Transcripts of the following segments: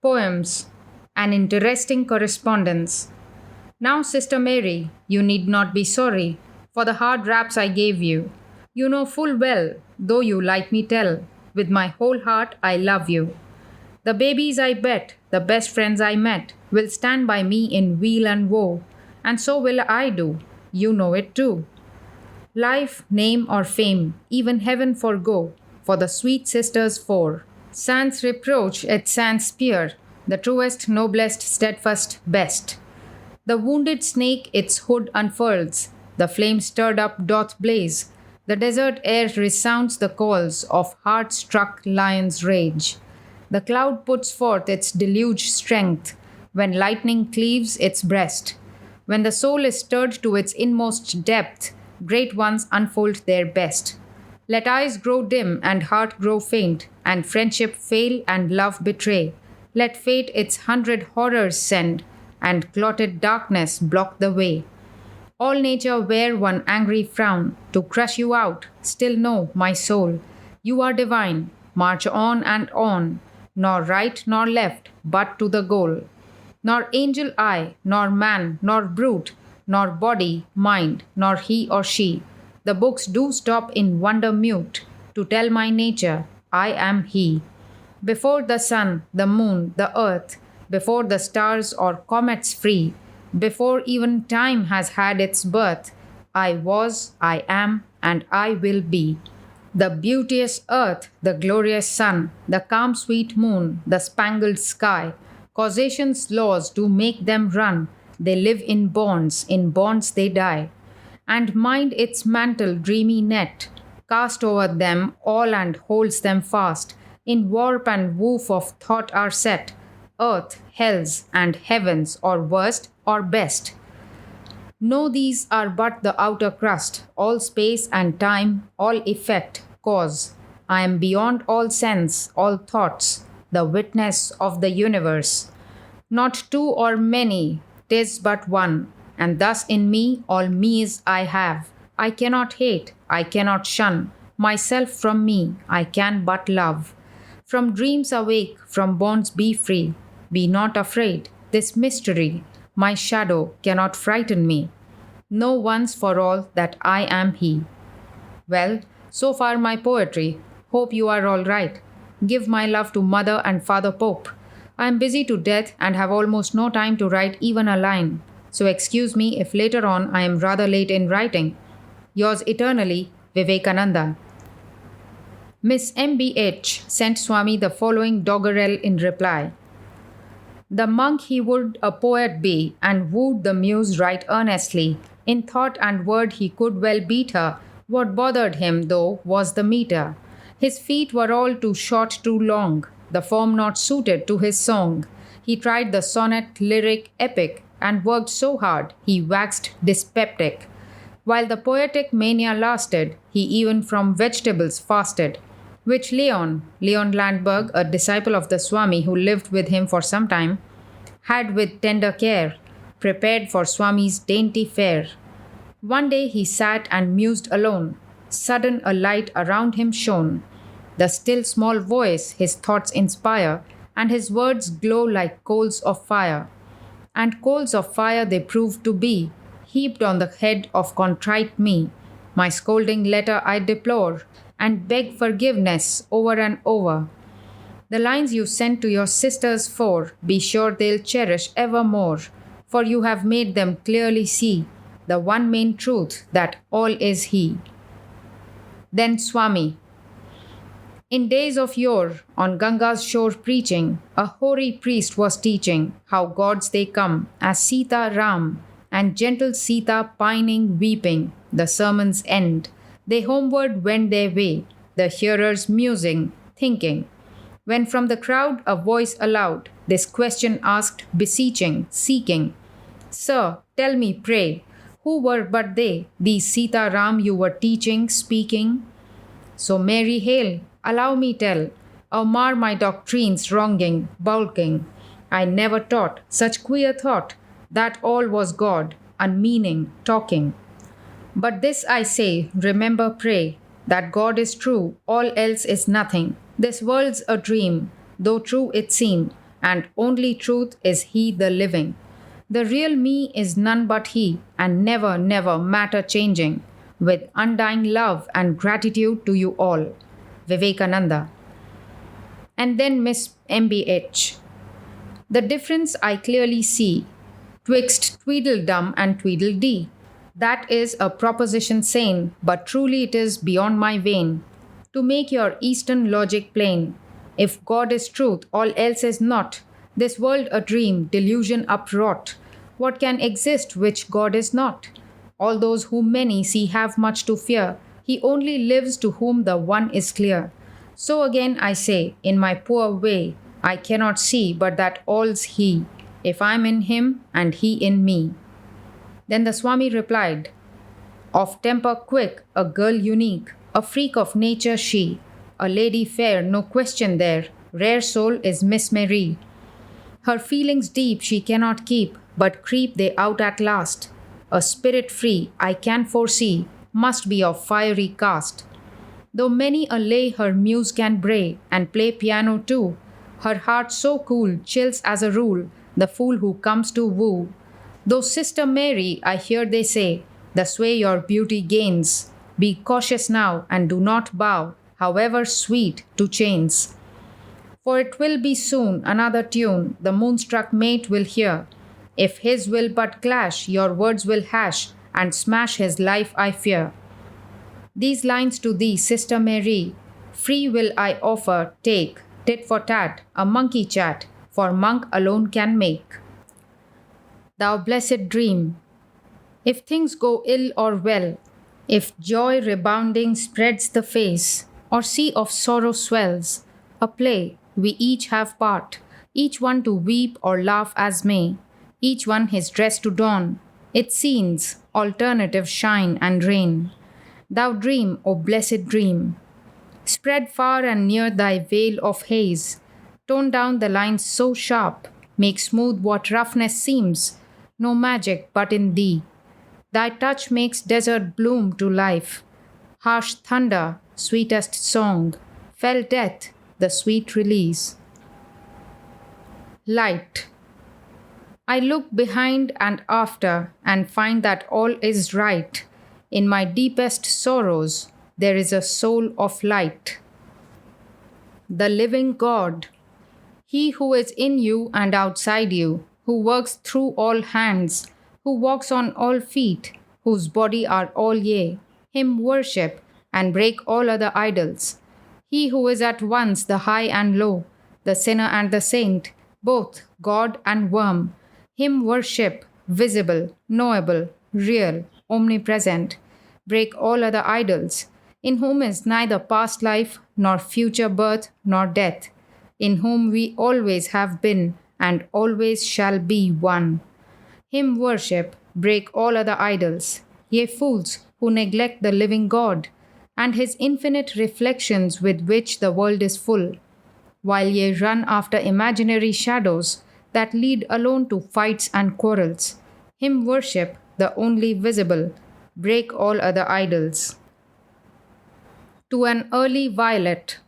Poems. An interesting correspondence. Now, Sister Mary, you need not be sorry for the hard raps I gave you. You know full well, though you like me tell, with my whole heart I love you. The babies I bet, the best friends I met, will stand by me in weal and woe, and so will I do. You know it too. Life, name, or fame, even heaven forego, for the sweet sisters four. Sans reproach it sans spear, the truest, noblest, steadfast, best. The wounded snake its hood unfurls, the flame stirred up doth blaze, the desert air resounds the calls of heart struck lion's rage. The cloud puts forth its deluge strength when lightning cleaves its breast. When the soul is stirred to its inmost depth, great ones unfold their best. Let eyes grow dim and heart grow faint, and friendship fail and love betray. Let fate its 100 horrors send, and clotted darkness block the way. All nature wear one angry frown to crush you out. Still know, my soul, you are divine. March on, nor right nor left, but to the goal. Nor angel eye, nor man, nor brute, nor body, mind, nor he or she. The books do stop in wonder mute to tell my nature, I am he. Before the sun, the moon, the earth, before the stars or comets free, before even time has had its birth, I was, I am, and I will be. The beauteous earth, the glorious sun, the calm sweet moon, the spangled sky, causation's laws do make them run. They live in bonds they die. And mind its mantle dreamy net, cast over them all and holds them fast. In warp and woof of thought are set, earth, hells, and heavens, or worst or best. Know these are but the outer crust, all space and time, all effect, cause. I am beyond all sense, all thoughts, the witness of the universe. Not two or many, 'tis but one, and thus in me all me's I have. I cannot hate, I cannot shun, myself from me I can but love. From dreams awake, from bonds be free, be not afraid, this mystery, my shadow cannot frighten me. Know once for all that I am he. Well, so far my poetry. Hope you are all right. Give my love to Mother and Father Pope. I am busy to death and have almost no time to write even a line. So excuse me if later on I am rather late in writing. Yours eternally, Vivekananda. Miss M.B.H. sent Swami the following doggerel in reply. The monk he would a poet be, and wooed the muse right earnestly. In thought and word he could well beat her. What bothered him, though, was the meter. His feet were all too short, too long, the form not suited to his song. He tried the sonnet, lyric, epic, and worked so hard he waxed dyspeptic. While the poetic mania lasted, he even from vegetables fasted, which Leon Landberg, a disciple of the Swami who lived with him for some time, had with tender care prepared for Swami's dainty fare. One day he sat and mused alone. Sudden a light around him shone. The still small voice his thoughts inspire, and his words glow like coals of fire. And coals of fire they proved to be, heaped on the head of contrite me. My scolding letter I deplore, and beg forgiveness over and over. The lines you sent to your sisters four, be sure they'll cherish evermore, for you have made them clearly see the one main truth that all is He. Then Swami. In days of yore, on Ganga's shore preaching, a hoary priest was teaching how gods they come, as Sita Ram, and gentle Sita pining, weeping, the sermon's end. They homeward wend their way, the hearers musing, thinking. When from the crowd a voice aloud this question asked, beseeching, seeking, Sir, tell me, pray, who were but they, these Sita Ram you were teaching, speaking? So Mary hail, allow me tell, or mar my doctrines wronging, bulking. I never taught such queer thought, that all was God, unmeaning, talking. But this I say, remember, pray, that God is true, all else is nothing. This world's a dream, though true it seem. and only truth is He the living. The real me is none but He, and never, never matter changing, with undying love and gratitude to you all. Vivekananda. And then Miss MBH. The difference I clearly see twixt Tweedledum and Tweedledee. That is a proposition sane, but truly it is beyond my vein. To make your Eastern logic plain, if God is truth, all else is not. This world a dream, delusion upwrought. What can exist which God is not? All those whom many see have much to fear. He only lives to whom the one is clear. So again I say, in my poor way, I cannot see but that all's He, if I'm in Him and He in me. Then the Swami replied, of temper quick, a girl unique, a freak of nature she, a lady fair, no question there, rare soul is Miss Mary. Her feelings deep she cannot keep, but creep they out at last. A spirit free, I can foresee, must be of fiery cast. Though many a lay her muse can bray, and play piano too, her heart so cool chills as a rule the fool who comes to woo. Though Sister Mary, I hear they say, the sway your beauty gains, be cautious now and do not bow, however sweet, to chains. For it will be soon another tune the moonstruck mate will hear. If his will but clash, your words will hash and smash his life, I fear. These lines to thee, Sister Mary, free will I offer, take, tit for tat, a monkey chat, for monk alone can make. Thou blessed dream, if things go ill or well, if joy rebounding spreads the face, or sea of sorrow swells, a play, we each have part, each one to weep or laugh as may, each one his dress to don, its scenes, alternative shine and rain. Thou dream, O blessed dream, spread far and near thy veil of haze, tone down the lines so sharp, make smooth what roughness seems, no magic but in thee. Thy touch makes desert bloom to life, harsh thunder, sweetest song, fell death, the sweet release. Light. I look behind and after and find that all is right. In my deepest sorrows, there is a soul of light. The living God, He who is in you and outside you, who works through all hands, who walks on all feet, whose body are all ye, Him worship and break all other idols. He who is at once the high and low, the sinner and the saint, both God and worm, Him worship, visible, knowable, real, omnipresent, break all other idols, in whom is neither past life, nor future birth, nor death, in whom we always have been and always shall be one. Him worship, break all other idols, ye fools who neglect the living God, and His infinite reflections with which the world is full, while ye run after imaginary shadows that lead alone to fights and quarrels. Him worship, the only visible, break all other idols. To an early violet,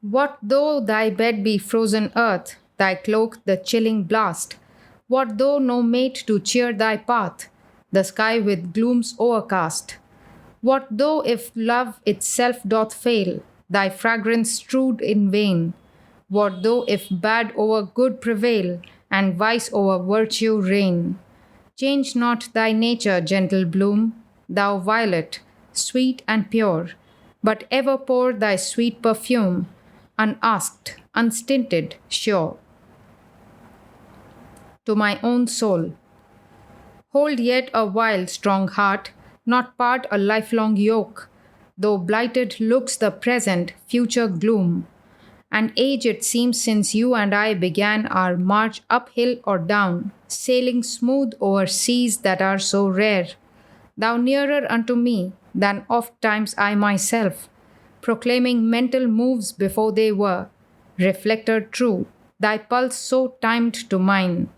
what though thy bed be frozen earth, thy cloak the chilling blast? What though no mate to cheer thy path, the sky with glooms o'ercast? What though if love itself doth fail, thy fragrance strewed in vain? What though if bad over good prevail, and vice over virtue reign? Change not thy nature, gentle bloom, thou violet, sweet and pure, but ever pour thy sweet perfume, unasked, unstinted, sure. To my own soul, hold yet a while, strong heart, not part a lifelong yoke, though blighted looks the present, future gloom. An age it seems since you and I began our march uphill or down, sailing smooth over seas that are so rare. Thou nearer unto me than oft times I myself, proclaiming mental moves before they were, reflector true, thy pulse so timed to mine.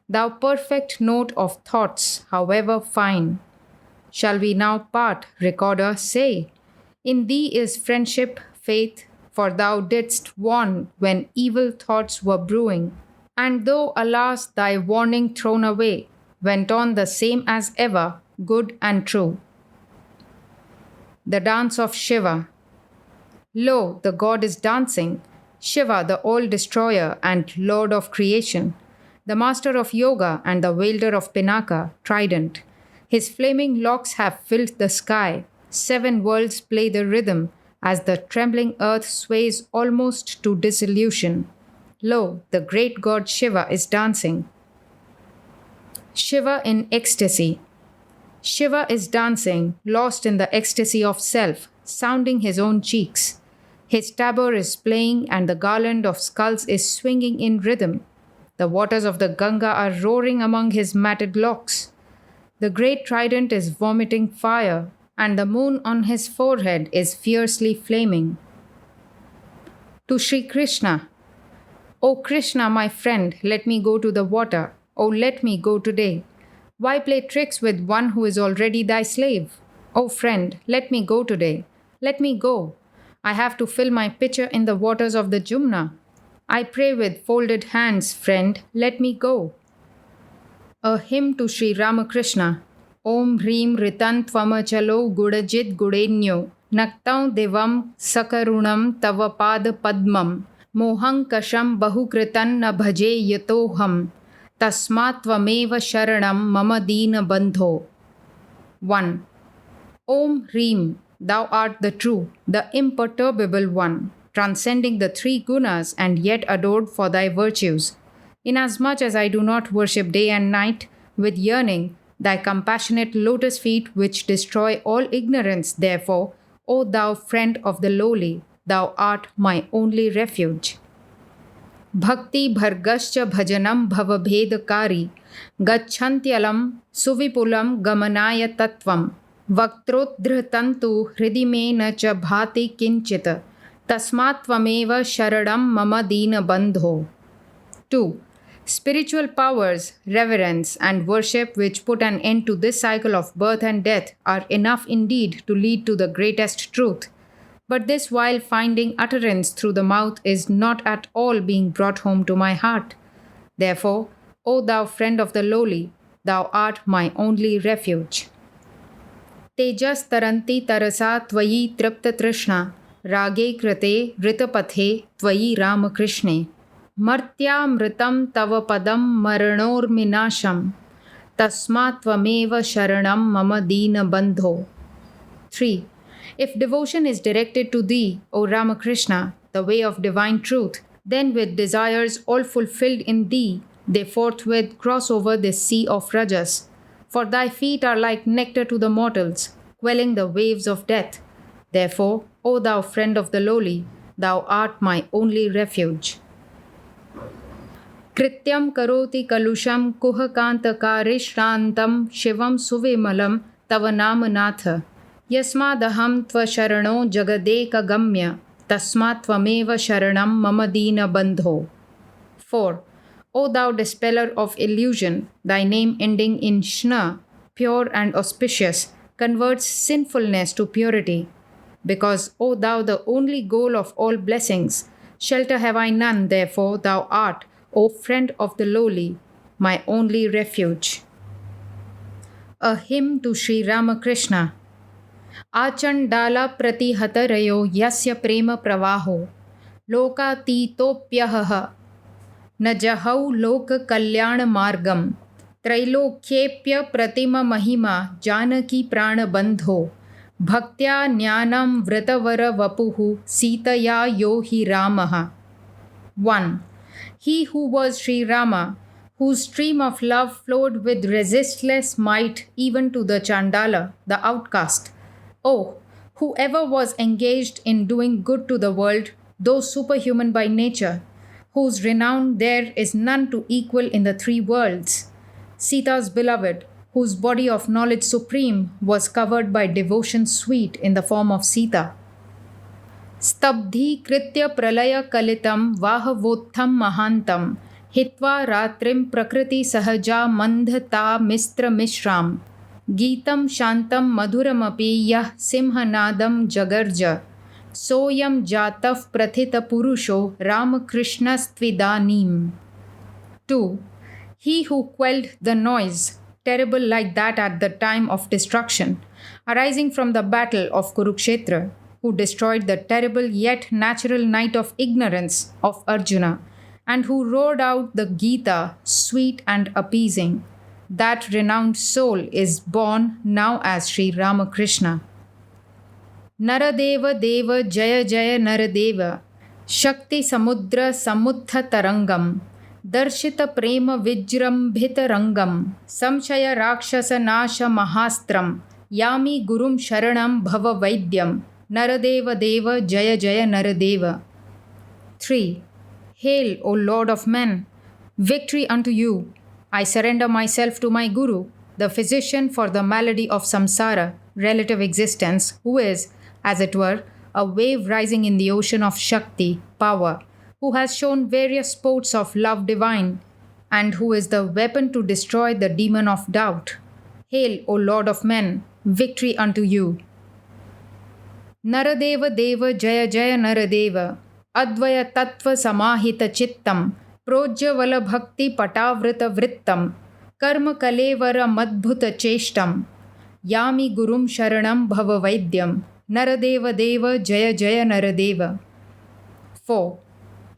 Thou perfect note of thoughts, however fine. Shall we now part, recorder, say? In thee is friendship, faith, for thou didst warn when evil thoughts were brewing. And though, alas, thy warning thrown away, went on the same as ever, good and true. The dance of Shiva. Lo, the god is dancing. Shiva, the all destroyer and lord of creation, the master of yoga and the wielder of Pinaka, trident. His flaming locks have filled the sky. 7 worlds play the rhythm as the trembling earth sways almost to dissolution. Lo, the great god Shiva is dancing. Shiva in ecstasy. Shiva is dancing, lost in the ecstasy of self, sounding his own cheeks. His tabor is playing and the garland of skulls is swinging in rhythm. The waters of the Ganga are roaring among his matted locks. The great trident is vomiting fire, and the moon on his forehead is fiercely flaming. To Sri Krishna. O Krishna, my friend, let me go to the water. O let me go today. Why play tricks with one who is already thy slave? O friend, let me go today. Let me go. I have to fill my pitcher in the waters of the Jumna. I pray with folded hands, friend, let me go. A hymn to Sri Ramakrishna. Om Hrim Ritan Tvamachalo Gudajit Gudenyo Naktav Devam Sakarunam Tava Pada Padmam Mohang Kasham Bahukritan Na Bhaje Yatoham Tasmat Tvameva Sharanam Mama Dina Bandho. 1. Om Hrim, thou art the true, the imperturbable one, transcending the 3 gunas and yet adored for thy virtues. Inasmuch as I do not worship day and night with yearning, thy compassionate lotus feet which destroy all ignorance, therefore, O thou friend of the lowly, thou art my only refuge. Bhakti bhargascha bhajanam bhavabhedakari gacchantyalam suvipulam gamanaya tattvam vaktrodhritantu hridimena cha bhati kinchita tasmatvameva sharadam mama dina bandho. 2. Spiritual powers, reverence, and worship which put an end to this cycle of birth and death are enough indeed to lead to the greatest truth. But this, while finding utterance through the mouth, is not at all being brought home to my heart. Therefore, O thou friend of the lowly, thou art my only refuge. Tejas taranti tarasa tvayi tripta trishna, rage krite ritapathe tvayi Ramakrishne. Martyamritam tava padam maranor tasmat tvameva sharanam mama dina bandho. 3. If devotion is directed to thee, O Ramakrishna, the way of divine truth, then with desires all fulfilled in thee, they forthwith cross over this sea of rajas. For thy feet are like nectar to the mortals, quelling the waves of death. Therefore, O thou friend of the lowly, thou art my only refuge. Krityam karoti kalusham kuhakantakarishrantam shivam suvimalam tava namanatha. Yasmadaham tva sharano jagadeka gamya tasmat tvameva sharanam mama dina bandho. 4. O thou dispeller of illusion, thy name ending in shna, pure and auspicious, converts sinfulness to purity. Because, O thou the only goal of all blessings, shelter have I none, therefore thou art, O friend of the lowly, my only refuge. A hymn to Sri Ramakrishna. Achandala pratihatarayo yasya prema pravaho lokatitopyaha najahau loka kalyana margam trailokyepya pratima mahima janaki prana bandho bhaktya jnanam vritavara vapuhu sitaya yohi ramaha. 1. He who was Sri Rama, whose stream of love flowed with resistless might even to the Chandala, the outcast. Oh, whoever was engaged in doing good to the world, though superhuman by nature, whose renown there is none to equal in the 3 worlds. Sita's beloved, whose body of knowledge supreme was covered by devotion sweet in the form of Sita. Stabdhi kritya pralaya kalitam vahavotham mahantam hitva ratrim prakriti sahaja mandhata mistra mishram Geetam shantam madhuramapi yah simhanadam jagarja soyam jatav prathita purusho Ramakrishnastvidanim. 2. He who quelled the noise, terrible like that at the time of destruction, arising from the battle of Kurukshetra, who destroyed the terrible yet natural night of ignorance of Arjuna, and who roared out the Gita, sweet and appeasing. That renowned soul is born now as Sri Ramakrishna. Naradeva Deva Jaya Jaya Naradeva Shakti Samudra Samutha Tarangam Darshita Prema Vijrambhita Rangam Samshaya Rakshasa Nasha Mahastram Yami Gurum Sharanam Bhava Vaidyam Naradeva Deva Jaya Jaya Naradeva. 3. Hail, O Lord of men! Victory unto you! I surrender myself to my Guru, the physician for the malady of samsara, relative existence, who is, as it were, a wave rising in the ocean of Shakti, power, who has shown various sports of love divine, and who is the weapon to destroy the demon of doubt. Hail, O Lord of men! Victory unto you! Naradeva Deva Jaya Jaya Naradeva Advaya Tattva Samahita Chittam Projyavala Bhakti Patavrita Vrittam Karma Kalevara Madbhuta Cheshtam Yami Gurum Sharanam Bhava Vaidyam Naradeva Deva Jaya Jaya Naradeva. 4.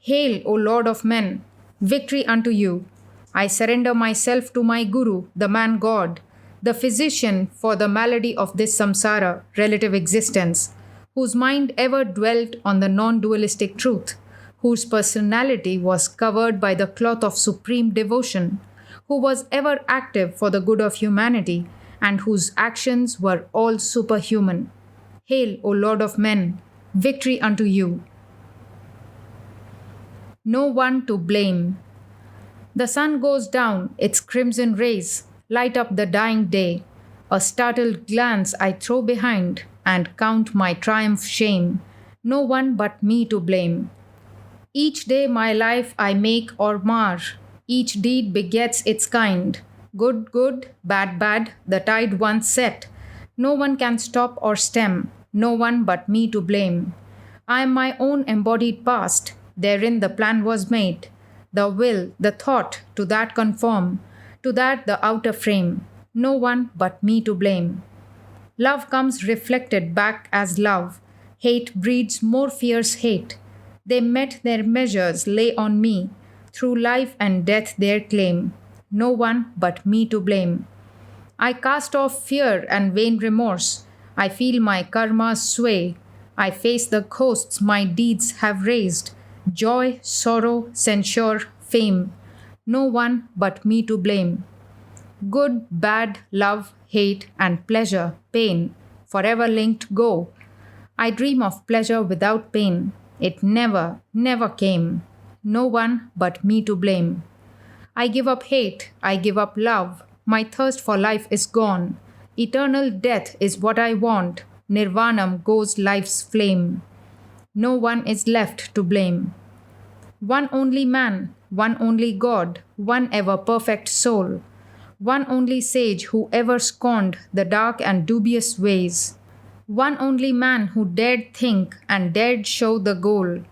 Hail, O Lord of men! Victory unto you! I surrender myself to my Guru, the man God, the physician for the malady of this samsara, relative existence, whose mind ever dwelt on the non-dualistic truth, whose personality was covered by the cloth of supreme devotion, who was ever active for the good of humanity, and whose actions were all superhuman. Hail, O Lord of men! Victory unto you! No one to blame. The sun goes down, its crimson rays light up the dying day. A startled glance I throw behind and count my triumph shame. No one but me to blame. Each day my life I make or mar. Each deed begets its kind. Good, good, bad, bad, the tide once set. No one can stop or stem. No one but me to blame. I am my own embodied past. Therein the plan was made. The will, the thought, to that conform. To that the outer frame. No one but me to blame. Love comes reflected back as love. Hate breeds more fierce hate. They met their measures lay on me. Through life and death their claim. No one but me to blame. I cast off fear and vain remorse. I feel my karma sway. I face the costs my deeds have raised. Joy, sorrow, censure, fame. No one but me to blame. Good, bad, love, hate, and pleasure, pain, forever linked go. I dream of pleasure without pain. It never, never came. No one but me to blame. I give up hate, I give up love. My thirst for life is gone. Eternal death is what I want. Nirvanam goes life's flame. No one is left to blame. One only man, one only God, one ever perfect soul. One only sage who ever scorned the dark and dubious ways. One only man who dared think and dared show the goal.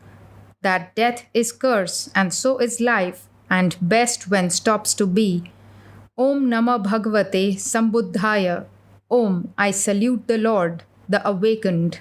That death is curse and so is life, and best when stops to be. Om Namah Bhagavate Sambuddhaya. Om, I salute the Lord, the awakened.